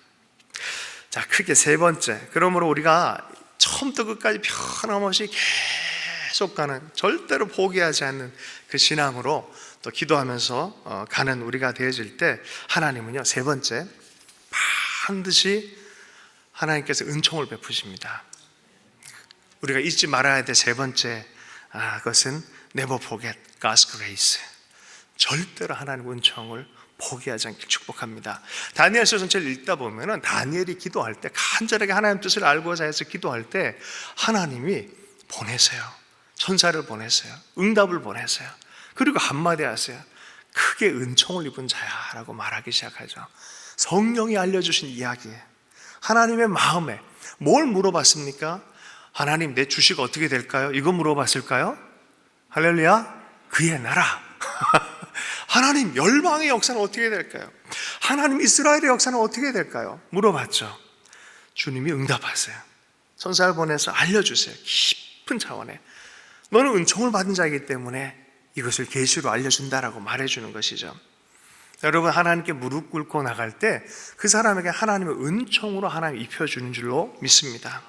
자, 크게 세 번째, 그러므로 우리가 처음부터 끝까지 변함없이 계속 가는, 절대로 포기하지 않는 그 신앙으로 또 기도하면서 가는 우리가 되어질 때 하나님은요, 세 번째, 반드시 하나님께서 은총을 베푸십니다. 우리가 잊지 말아야 될 세 번째 것은 never forget God's grace. 절대로 하나님 은총을 포기하지 않길 축복합니다. 다니엘서 전체를 읽다 보면은 다니엘이 기도할 때 간절하게 하나님 뜻을 알고자 해서 기도할 때 하나님이 보내세요. 천사를 보내세요. 응답을 보내세요. 그리고 한마디 하세요. 크게 은총을 입은 자야 라고 말하기 시작하죠. 성령이 알려주신 이야기에 하나님의 마음에 뭘 물어봤습니까? 하나님, 내 주식 어떻게 될까요? 이거 물어봤을까요? 할렐루야. 그의 나라. 하나님, 열방의 역사는 어떻게 될까요? 하나님, 이스라엘의 역사는 어떻게 될까요? 물어봤죠. 주님이 응답하세요. 천사를 보내서 알려주세요. 깊은 차원에 너는 은총을 받은 자이기 때문에 이것을 계시로 알려준다라고 말해주는 것이죠. 여러분, 하나님께 무릎 꿇고 나갈 때 그 사람에게 하나님의 은총으로 하나님 입혀주는 줄로 믿습니다.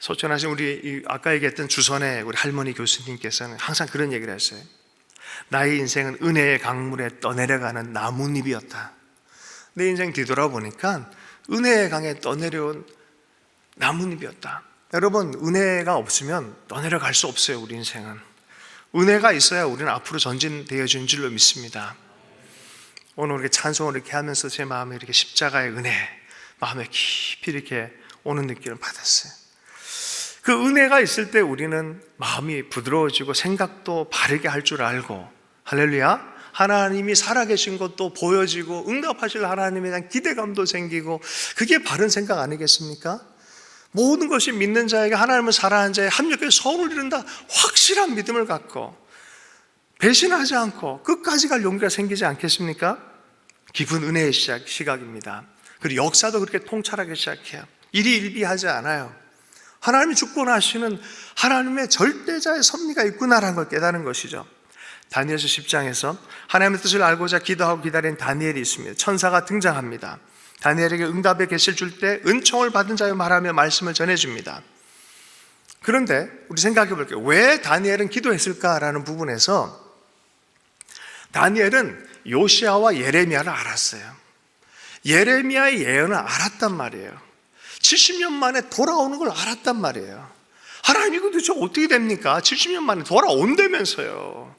소천하신 우리 아까 얘기했던 주선의 우리 할머니 교수님께서는 항상 그런 얘기를 했어요. 나의 인생은 은혜의 강물에 떠내려가는 나뭇잎이었다. 내 인생 뒤돌아보니까 은혜의 강에 떠내려온 나뭇잎이었다. 여러분, 은혜가 없으면 떠내려갈 수 없어요. 우리 인생은 은혜가 있어야 우리는 앞으로 전진되어진 줄로 믿습니다. 오늘 이렇게 찬송을 이렇게 하면서 제 마음에 이렇게 십자가의 은혜, 마음에 깊이 이렇게 오는 느낌을 받았어요. 그 은혜가 있을 때 우리는 마음이 부드러워지고 생각도 바르게 할 줄 알고, 할렐루야, 하나님이 살아계신 것도 보여지고 응답하실 하나님에 대한 기대감도 생기고, 그게 바른 생각 아니겠습니까? 모든 것이 믿는 자에게, 하나님을 사랑하는 자에 합력해서 선을 이룬다, 확실한 믿음을 갖고 배신하지 않고 끝까지 갈 용기가 생기지 않겠습니까? 깊은 은혜의 시각입니다. 그리고 역사도 그렇게 통찰하기 시작해요. 일희일비하지 않아요. 하나님이 주권하시는 하나님의 절대자의 섭리가 있구나라는 걸 깨닫는 것이죠. 다니엘서 10장에서 하나님의 뜻을 알고자 기도하고 기다린 다니엘이 있습니다. 천사가 등장합니다. 다니엘에게 응답의 계시를 줄 때 은총을 받은 자여 말하며 말씀을 전해줍니다. 그런데 우리 생각해 볼게요. 왜 다니엘은 기도했을까라는 부분에서 다니엘은 요시야와 예레미야를 알았어요. 예레미야의 예언을 알았단 말이에요. 70년 만에 돌아오는 걸 알았단 말이에요. 하나님 이거 도대체 어떻게 됩니까? 70년 만에 돌아온다면서요.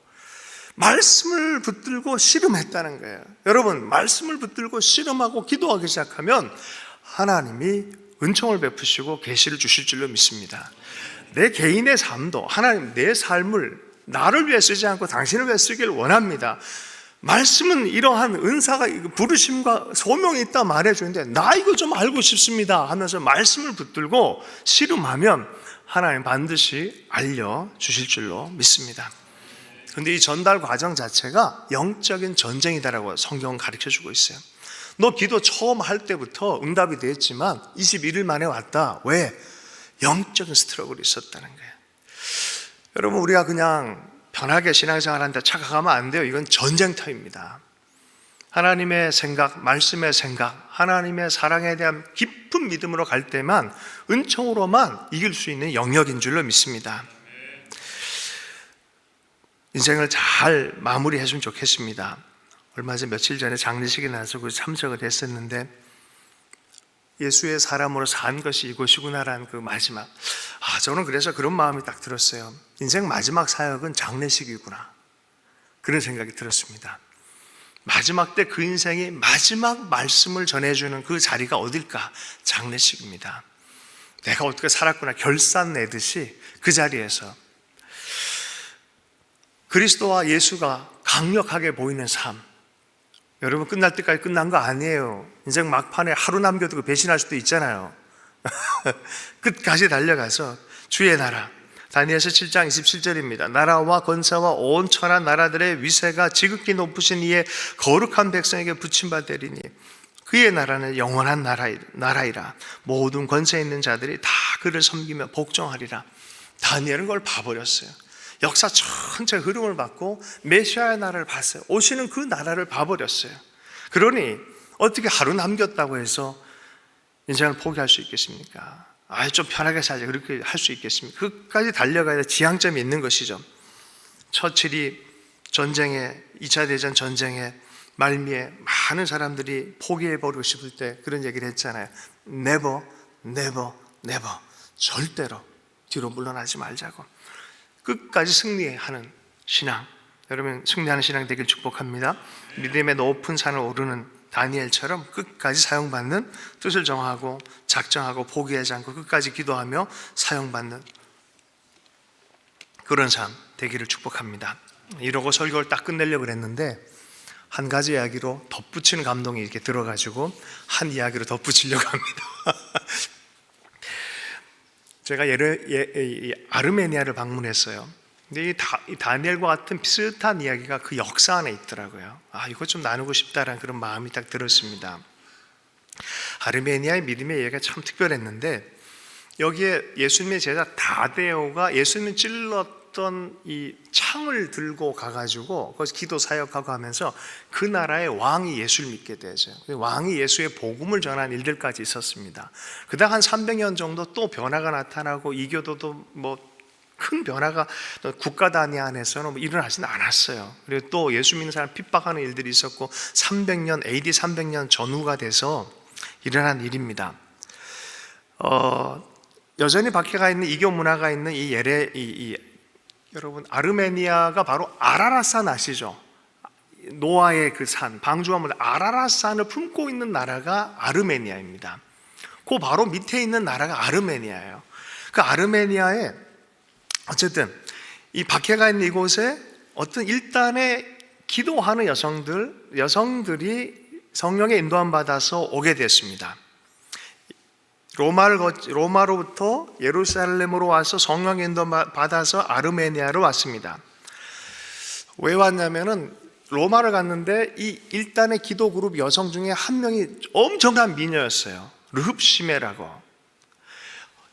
말씀을 붙들고 씨름했다는 거예요. 여러분, 말씀을 붙들고 씨름하고 기도하기 시작하면 하나님이 은총을 베푸시고 계시를 주실 줄로 믿습니다. 내 개인의 삶도 하나님 내 삶을 나를 위해 쓰지 않고 당신을 위해 쓰기를 원합니다. 말씀은 이러한 은사가 부르심과 소명이 있다 말해주는데 나 이거 좀 알고 싶습니다 하면서 말씀을 붙들고 씨름하면 하나님 반드시 알려주실 줄로 믿습니다. 그런데 이 전달 과정 자체가 영적인 전쟁이다라고 성경은 가르쳐주고 있어요. 너 기도 처음 할 때부터 응답이 됐지만 21일 만에 왔다. 왜? 영적인 스트러글이 있었다는 거예요. 여러분, 우리가 그냥 편하게 신앙생활 하는데 착각하면 안 돼요. 이건 전쟁터입니다. 하나님의 생각, 말씀의 생각, 하나님의 사랑에 대한 깊은 믿음으로 갈 때만 은총으로만 이길 수 있는 영역인 줄로 믿습니다. 인생을 잘 마무리했으면 좋겠습니다. 얼마 전 며칠 전에 장례식에 나서 참석을 했었는데 예수의 사람으로 산 것이 이곳이구나라는 그 마지막, 저는 그래서 그런 마음이 딱 들었어요. 인생 마지막 사역은 장례식이구나, 그런 생각이 들었습니다. 마지막 때 그 인생이 마지막 말씀을 전해주는 그 자리가 어딜까? 장례식입니다. 내가 어떻게 살았구나 결산 내듯이 그 자리에서 그리스도와 예수가 강력하게 보이는 삶. 여러분, 끝날 때까지 끝난 거 아니에요. 인생 막판에 하루 남겨두고 배신할 수도 있잖아요. 끝까지 달려가서 주의 나라, 다니엘서 7장 27절입니다. 나라와 권세와 온 천하 나라들의 위세가 지극히 높으신 이의 거룩한 백성에게 붙임바 되리니 그의 나라는 영원한 나라이라. 모든 권세 있는 자들이 다 그를 섬기며 복종하리라. 다니엘은 그걸 봐버렸어요. 역사 전체 흐름을 봤고 메시아의 나라를 봤어요. 오시는 그 나라를 봐버렸어요. 그러니 어떻게 하루 남겼다고 해서 인생을 포기할 수 있겠습니까? 좀 편하게 살자 그렇게 할 수 있겠습니까? 끝까지 달려가야 지향점이 있는 것이죠. 처칠이 전쟁에 2차 대전 전쟁에 말미에 많은 사람들이 포기해버리고 싶을 때 그런 얘기를 했잖아요. Never, never, never. 절대로 뒤로 물러나지 말자고. 끝까지 승리하는 신앙, 여러분 승리하는 신앙 되길 축복합니다. 믿음의 높은 산을 오르는 다니엘처럼 끝까지 사용받는, 뜻을 정하고 작정하고 포기하지 않고 끝까지 기도하며 사용받는 그런 삶 되기를 축복합니다. 이러고 설교를 딱 끝내려고 그랬는데 한 가지 이야기로 덧붙이는 감동이 이렇게 들어가지고 한 이야기로 덧붙이려고 합니다. 제가 아르메니아를 방문했어요. 근데 이 다니엘과 같은 비슷한 이야기가 그 역사 안에 있더라고요. 이거 좀 나누고 싶다라는 그런 마음이 딱 들었습니다. 아르메니아의 믿음의 이야기가 참 특별했는데 여기에 예수님의 제자 다데오가 예수님을 찔렀던 이 창을 들고 가가지고 거기서 기도 사역하고 하면서 그 나라의 왕이 예수를 믿게 되죠. 왕이 예수의 복음을 전한 일들까지 있었습니다. 그다음 한 300년 정도 또 변화가 나타나고 이교도도 큰 변화가 국가 단위 안에서는 일어나지는 않았어요. 그리고 또 예수 믿는 사람 핍박하는 일들이 있었고 300년 AD 300년 전후가 돼서 일어난 일입니다. 여전히 박해가 있는 이교 문화가 있는 여러분 아르메니아가 바로 아라랏산 아시죠? 노아의 그 산, 방주화물 아라랏산을 품고 있는 나라가 아르메니아입니다. 그 바로 밑에 있는 나라가 아르메니아예요. 그 아르메니아에 어쨌든 이 박해가 있는 이곳에 어떤 일단의 기도하는 여성들이 성령의 인도함 받아서 오게 됐습니다. 로마로부터 예루살렘으로 와서 성령의 인도함 받아서 아르메니아로 왔습니다. 왜 왔냐면은 로마를 갔는데 이 일단의 기도 그룹 여성 중에 한 명이 엄청난 미녀였어요. 르흡시메라고.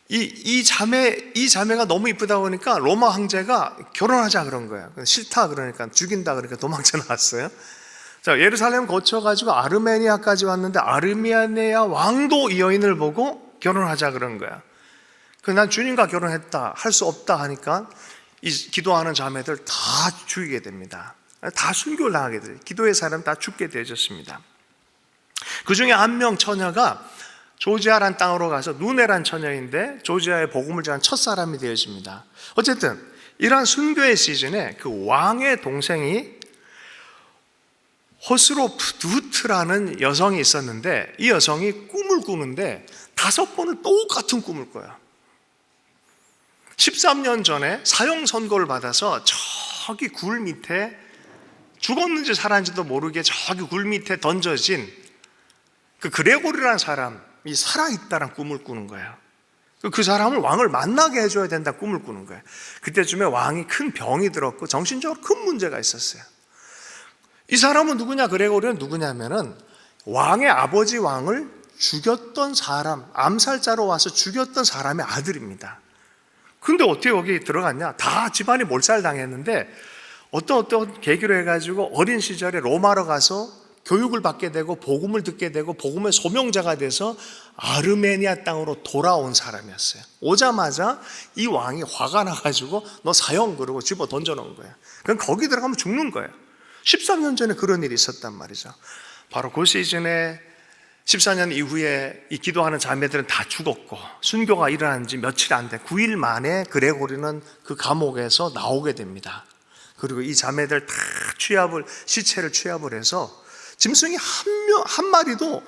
이 자매가 너무 이쁘다 보니까 로마 황제가 결혼하자 그런 거예요. 싫다 그러니까, 죽인다 그러니까 도망쳐 나왔어요. 자, 예루살렘 거쳐가지고 아르메니아까지 왔는데 아르메니아 왕도 이 여인을 보고 결혼하자 그런 거야. 난 주님과 결혼했다, 할 수 없다 하니까 이 기도하는 자매들 다 죽이게 됩니다. 다 순교를 당하게 돼요. 기도의 사람 다 죽게 되어졌습니다. 그 중에 한 명 처녀가 조지아란 땅으로 가서 누네란 처녀인데 조지아의 복음을 전한 첫 사람이 되어집니다. 어쨌든 이러한 순교의 시즌에 그 왕의 동생이 호스로프두트라는 여성이 있었는데, 이 여성이 꿈을 꾸는데 5번은 똑같은 꿈을 꿔요. 13년 전에 사형 선고를 받아서 저기 굴 밑에, 죽었는지 살았는지도 모르게 저기 굴 밑에 던져진 그 그레고리라는 사람이 살아있다는 꿈을 꾸는 거예요. 그 사람을 왕을 만나게 해줘야 된다 꿈을 꾸는 거예요. 그때쯤에 왕이 큰 병이 들었고 정신적으로 큰 문제가 있었어요. 이 사람은 누구냐? 그레고리는 누구냐면은 왕의 아버지 왕을 죽였던 사람, 암살자로 와서 죽였던 사람의 아들입니다. 근데 어떻게 여기 들어갔냐? 다 집안이 몰살당했는데 어떤 계기로 해가지고 어린 시절에 로마로 가서 교육을 받게 되고 복음을 듣게 되고 복음의 소명자가 돼서 아르메니아 땅으로 돌아온 사람이었어요. 오자마자 이 왕이 화가 나가지고 너 사형 그러고 집어 던져놓은 거예요. 그럼 거기 들어가면 죽는 거예요. 13년 전에 그런 일이 있었단 말이죠. 바로 그 시즌에 14년 이후에 이 기도하는 자매들은 다 죽었고 순교가 일어난 지 며칠 안 돼 9일 만에 그레고리는 그 감옥에서 나오게 됩니다. 그리고 이 자매들 다 시체를 취합을 해서 짐승이 한 마리도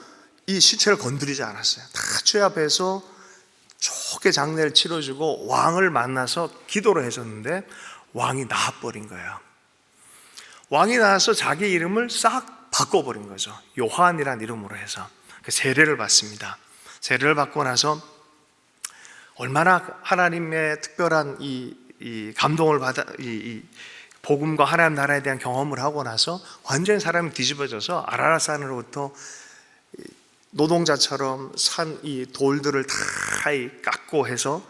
이 시체를 건드리지 않았어요. 다 취합해서 좋게 장례를 치러주고 왕을 만나서 기도를 해줬는데 왕이 나와버린 거예요. 왕이 나와서 자기 이름을 싹 바꿔버린 거죠. 요한이라는 이름으로 해서 세례를 받습니다. 세례를 받고 나서 얼마나 하나님의 특별한 이 감동을 받아 이 복음과 하나님 나라에 대한 경험을 하고 나서 완전히 사람이 뒤집어져서 아라라산으로부터 노동자처럼 산 이 돌들을 다 깎고 해서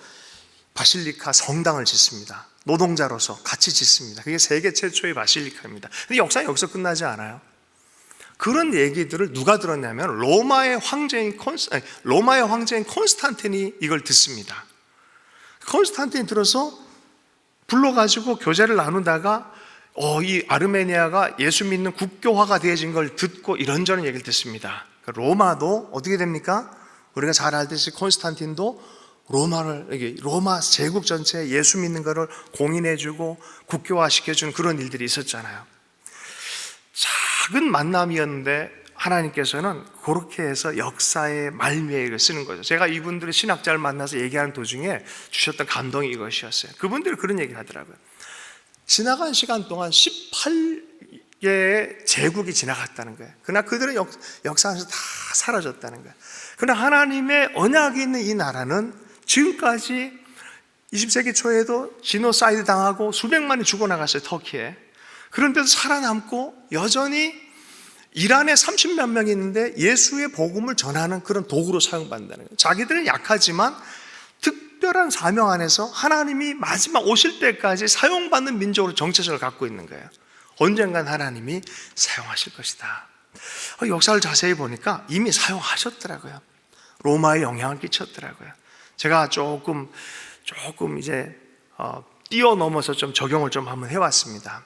바실리카 성당을 짓습니다. 노동자로서 같이 짓습니다. 그게 세계 최초의 바실리카입니다. 근데 역사는 여기서 끝나지 않아요. 그런 얘기들을 누가 들었냐면 로마의 황제인 콘스탄틴이 이걸 듣습니다. 콘스탄틴이 들어서 불러가지고 교제를 나누다가 이 아르메니아가 예수 믿는 국교화가 되어진 걸 듣고 이런저런 얘기를 듣습니다. 로마도 어떻게 됩니까? 우리가 잘 알듯이 콘스탄틴도 로마 제국 전체에 예수 믿는 것을 공인해주고 국교화시켜주는 그런 일들이 있었잖아요. 작은 만남이었는데 하나님께서는 그렇게 해서 역사의 말미에 쓰는 거죠. 제가 이분들의 신학자를 만나서 얘기하는 도중에 주셨던 감동이 이것이었어요. 그분들이 그런 얘기를 하더라고요. 지나간 시간 동안 18개의 제국이 지나갔다는 거예요. 그러나 그들은 역사 안에서 다 사라졌다는 거예요. 그러나 하나님의 언약이 있는 이 나라는 지금까지 20세기 초에도 지노사이드 당하고 수백만이 죽어나갔어요. 터키에. 그런데도 살아남고 여전히 이란에 30몇 명이 있는데 예수의 복음을 전하는 그런 도구로 사용받는다는 거예요. 자기들은 약하지만 특별한 사명 안에서 하나님이 마지막 오실 때까지 사용받는 민족으로 정체성을 갖고 있는 거예요. 언젠간 하나님이 사용하실 것이다. 역사를 자세히 보니까 이미 사용하셨더라고요. 로마에 영향을 끼쳤더라고요. 제가 조금 이제 뛰어넘어서 좀 적용을 좀 한번 해왔습니다.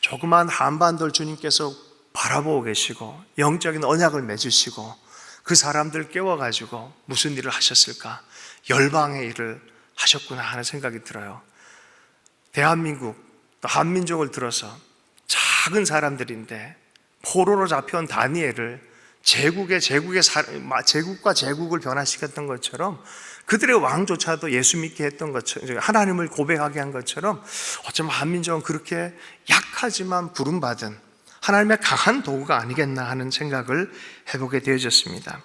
조그만 한반도를 주님께서 바라보고 계시고 영적인 언약을 맺으시고 그 사람들 깨워가지고 무슨 일을 하셨을까? 열방의 일을 하셨구나 하는 생각이 들어요. 대한민국, 또 한민족을 들어서 작은 사람들인데 포로로 잡혀온 다니엘을 제국과 제국을 변화시켰던 것처럼 그들의 왕조차도 예수 믿게 했던 것처럼 하나님을 고백하게 한 것처럼 어쩌면 한민족은 그렇게 약하지만 부름받은 하나님의 강한 도구가 아니겠나 하는 생각을 해보게 되어졌습니다.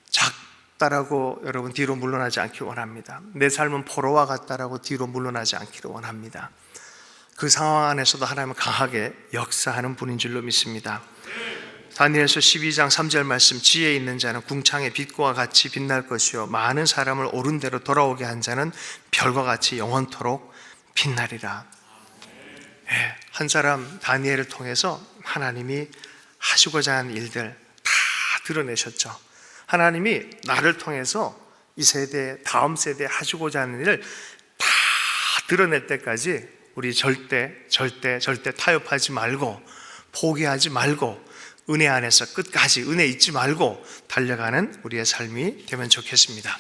작다라고 여러분 뒤로 물러나지 않기를 원합니다. 내 삶은 포로와 같다라고 뒤로 물러나지 않기를 원합니다. 그 상황 안에서도 하나님은 강하게 역사하는 분인 줄로 믿습니다. 다니엘서 12장 3절 말씀, 지혜 있는 자는 궁창의 빛과 같이 빛날 것이요 많은 사람을 옳은 대로 돌아오게 한 자는 별과 같이 영원토록 빛나리라. 한 사람 다니엘을 통해서 하나님이 하시고자 하는 일들 다 드러내셨죠. 하나님이 나를 통해서 이 세대, 다음 세대에 하시고자 하는 일을 다 드러낼 때까지 우리 절대 타협하지 말고, 포기하지 말고, 은혜 안에서 끝까지 은혜 잊지 말고 달려가는 우리의 삶이 되면 좋겠습니다.